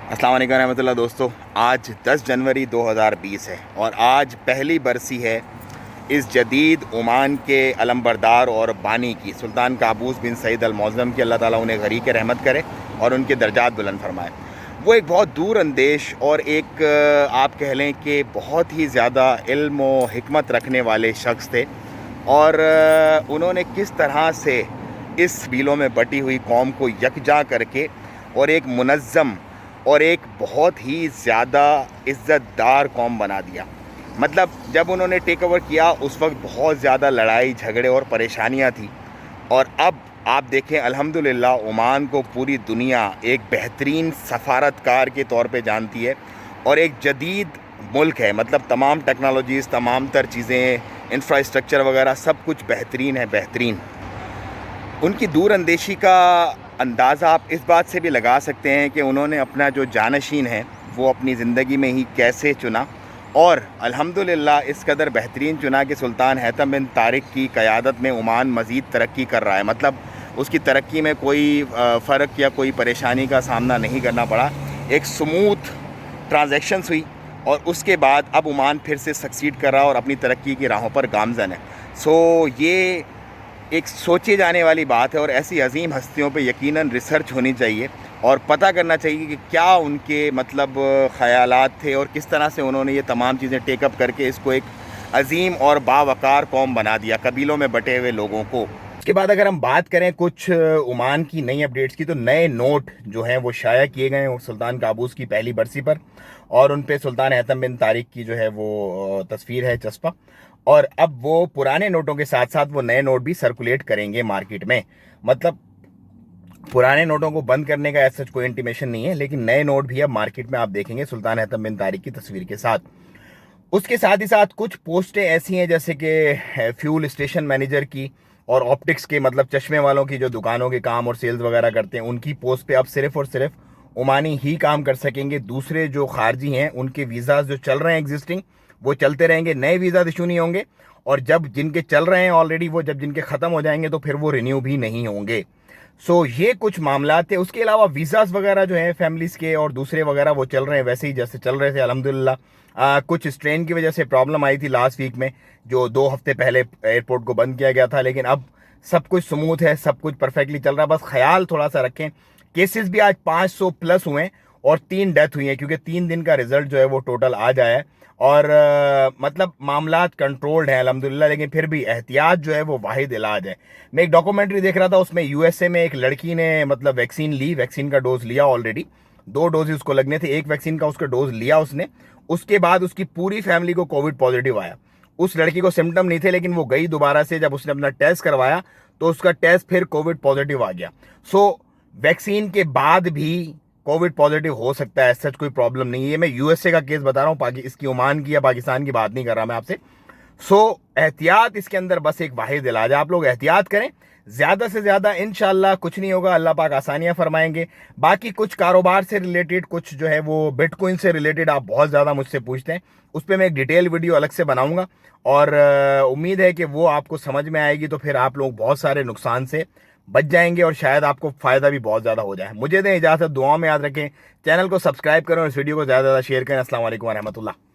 السلام علیکم رحمۃ اللہ دوستو، آج 10 جنوری 2020 ہے اور آج پہلی برسی ہے اس جدید عمان کے علمبردار اور بانی کی، سلطان قابوس بن سعید المعظم کی، اللہ تعالیٰ انہیں غریق رحمت کرے اور ان کے درجات بلند فرمائے۔ وہ ایک بہت دور اندیش اور ایک آپ کہہ لیں کہ بہت ہی زیادہ علم و حکمت رکھنے والے شخص تھے، اور انہوں نے کس طرح سے اس بیلوں میں بٹی ہوئی قوم کو یکجا کر کے اور ایک منظم اور ایک بہت ہی زیادہ عزت دار قوم بنا دیا۔ مطلب جب انہوں نے ٹیک اوور کیا اس وقت بہت زیادہ لڑائی جھگڑے اور پریشانیاں تھیں، اور اب آپ دیکھیں الحمدللہ عمان کو پوری دنیا ایک بہترین سفارتکار کے طور پہ جانتی ہے اور ایک جدید ملک ہے۔ مطلب تمام ٹیکنالوجیز، تمام تر چیزیں، انفراسٹرکچر وغیرہ سب کچھ بہترین ہے، بہترین۔ ان کی دور اندیشی کا اندازہ آپ اس بات سے بھی لگا سکتے ہیں کہ انہوں نے اپنا جو جانشین ہے وہ اپنی زندگی میں ہی کیسے چنا، اور الحمدللہ اس قدر بہترین چنا کہ سلطان حیثم بن طارق کی قیادت میں عمان مزید ترقی کر رہا ہے۔ مطلب اس کی ترقی میں کوئی فرق یا کوئی پریشانی کا سامنا نہیں کرنا پڑا، ایک سموتھ ٹرانزیکشنز ہوئی، اور اس کے بعد اب عمان پھر سے سکسیڈ کر رہا اور اپنی ترقی کی راہوں پر گامزن ہے۔ یہ ایک سوچے جانے والی بات ہے، اور ایسی عظیم ہستیوں پہ یقیناً ریسرچ ہونی چاہیے اور پتہ کرنا چاہیے کہ کیا ان کے مطلب خیالات تھے اور کس طرح سے انہوں نے یہ تمام چیزیں ٹیک اپ کر کے اس کو ایک عظیم اور باوقار قوم بنا دیا، قبیلوں میں بٹے ہوئے لوگوں کو۔ اس کے بعد اگر ہم بات کریں کچھ عمان کی نئی اپڈیٹس کی، تو نئے نوٹ جو ہیں وہ شائع کیے گئے ہیں سلطان قابوس کی پہلی برسی پر، اور ان پہ سلطان حیثم بن طارق کی جو ہے وہ تصویر ہے چسپاں، اور اب وہ پرانے نوٹوں کے ساتھ ساتھ وہ نئے نوٹ بھی سرکولیٹ کریں گے مارکیٹ میں۔ مطلب پرانے نوٹوں کو بند کرنے کا ایسا کوئی انٹیمیشن نہیں ہے، لیکن نئے نوٹ بھی اب مارکیٹ میں آپ دیکھیں گے سلطان حیثم بن طارق کی تصویر کے ساتھ۔ اس کے ساتھ ہی ساتھ کچھ پوسٹیں ایسی ہیں جیسے کہ فیول اسٹیشن مینیجر کی، اور آپٹکس کے مطلب چشمے والوں کی جو دکانوں کے کام اور سیلز وغیرہ کرتے ہیں، ان کی پوسٹ پہ اب صرف اور صرف عمانی ہی کام کر سکیں گے۔ دوسرے جو خارجی ہیں ان کے ویزاز جو چل رہے ہیں ایگزسٹنگ، وہ چلتے رہیں گے، نئے ویزا ایشو نہیں ہوں گے، اور جب جن کے چل رہے ہیں آلریڈی وہ جب جن کے ختم ہو جائیں گے تو پھر وہ رینیو بھی نہیں ہوں گے۔ یہ کچھ معاملات تھے۔ اس کے علاوہ ویزاز وغیرہ جو ہیں فیملیز کے اور دوسرے وغیرہ وہ چل رہے ہیں ویسے ہی جیسے چل رہے تھے الحمدللہ۔ کچھ اسٹرین کی وجہ سے پرابلم آئی تھی لاسٹ ویک میں، جو 2 ہفتے پہلے ایئرپورٹ کو بند کیا گیا تھا، لیکن اب سب کچھ سموتھ ہے، سب کچھ پرفیکٹلی چل رہا ہے۔ بس خیال تھوڑا سا رکھیں، کیسز بھی آج 500 پلس ہوئے ہیں اور 3 ڈیتھ ہوئی ہیں، کیونکہ 3 دن کا رزلٹ جو ہے وہ ٹوٹل آج آیا ہے، اور مطلب معاملات کنٹرولڈ ہیں الحمدللہ، لیکن پھر بھی احتیاط جو ہے وہ واحد علاج ہے۔ میں ایک ڈاکومنٹری دیکھ رہا تھا، اس میں یو ایس اے میں ایک لڑکی نے مطلب ویکسین کا ڈوز لیا آلریڈی، 2 ڈوز اس کو لگنے تھے، ایک ویکسین کا اس کا ڈوز لیا اس نے، اس کے بعد اس کی پوری فیملی کو کووڈ پازیٹیو آیا۔ اس لڑکی کو سمٹم نہیں تھے، لیکن وہ گئی دوبارہ سے، جب اس نے اپنا ٹیسٹ کروایا تو اس کا ٹیسٹ پھر کووڈ پازیٹیو آ گیا۔ ویکسین کے بعد بھی کووڈ پازیٹیو ہو سکتا ہے، سچ کوئی پرابلم نہیں ہے۔ یہ میں یو ایس اے کا کیس بتا رہا ہوں، اس کی عمان کی یا پاکستان کی بات نہیں کر رہا میں آپ سے۔ احتیاط اس کے اندر بس ایک واحد علاج ہے، آپ لوگ احتیاط کریں زیادہ سے زیادہ، انشاءاللہ کچھ نہیں ہوگا، اللہ پاک آسانیاں فرمائیں گے۔ باقی کچھ کاروبار سے ریلیٹڈ، کچھ جو ہے وہ بٹ کوئن سے ریلیٹڈ آپ بہت زیادہ مجھ سے پوچھتے ہیں، اس پہ میں ایک ڈیٹیل ویڈیو الگ سے بناؤں گا، اور امید ہے کہ وہ آپ کو سمجھ میں آئے گی، تو پھر آپ لوگ بہت سارے نقصان سے بچ جائیں گے اور شاید آپ کو فائدہ بھی بہت زیادہ ہو جائے۔ مجھے دیں اجازت، دعاؤں میں یاد رکھیں، چینل کو سبسکرائب کریں اور اس ویڈیو کو زیادہ زیادہ شیئر کریں۔ السلام علیکم ورحمۃ اللہ۔